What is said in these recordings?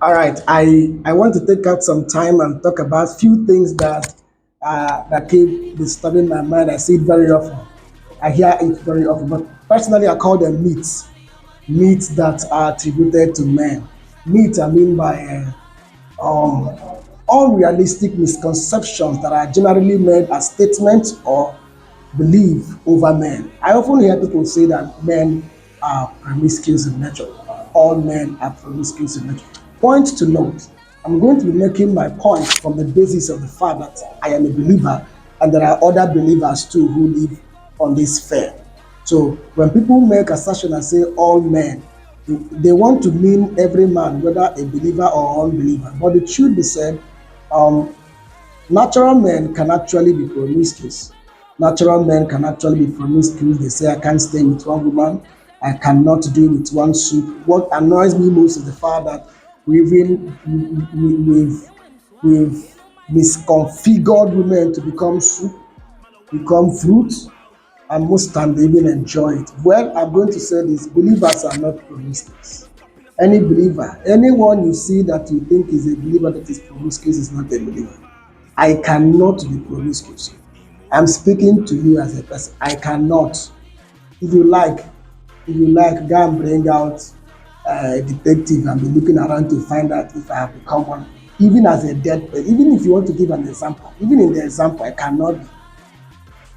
All right, I want to take out some time and talk about few things that keep disturbing my mind. I see it very often. I hear it very often, but personally, I call them myths that are attributed to men. Myths, I mean by um, unrealistic misconceptions that are generally made as statements or belief over men. I often hear people say that men are promiscuous in nature. All men are promiscuous in nature. Point to note, I'm going to be making my point from the basis of the fact that I am a believer and there are other believers too who live on this fair. So when people make assertion and say all men, they want to mean every man, whether a believer or unbeliever. But the truth be said, um, natural men can actually be promiscuous. Natural men can actually be promiscuous. They say, I can't stay with one woman. I cannot do with one soup. What annoys me most is the fact that we've, been, we've misconfigured women to become soup, become fruit, and most times they even enjoy it. Well, I'm going to say this, believers are not promiscuous. Any believer, anyone you see that you think is a believer that is promiscuous is not a believer. I cannot be promiscuous. I'm speaking to you as a person. I cannot. If you like, if you like, go and bring out a detective and be looking around to find out if I have become one. Even as a dead person, even if you want to give an example, even in the example, I cannot be.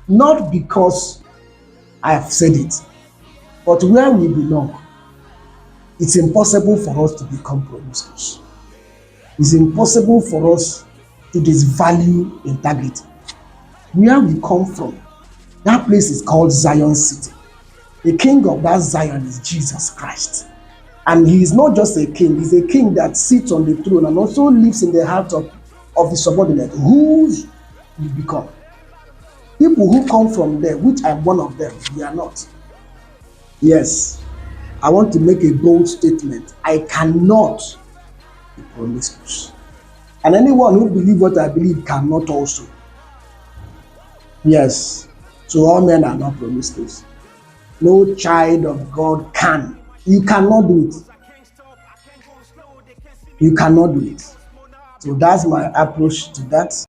Not because I have said it, but where we belong, it's impossible for us to become promiscuous. It's impossible for us to disvalue integrity. Where we come from, that place is called Zion City. The king of that Zion is Jesus Christ. And he is not just a king, he's a king that sits on the throne and also lives in the heart of the subordinate, whose we become. People who come from there, which I'm one of them, we are not. Yes, I want to make a bold statement. I cannot be promiscuous. And anyone who believes what I believe cannot also. Yes, so all men are not promiscuous. No child of God can. You cannot do it. You cannot do it. So that's my approach to that.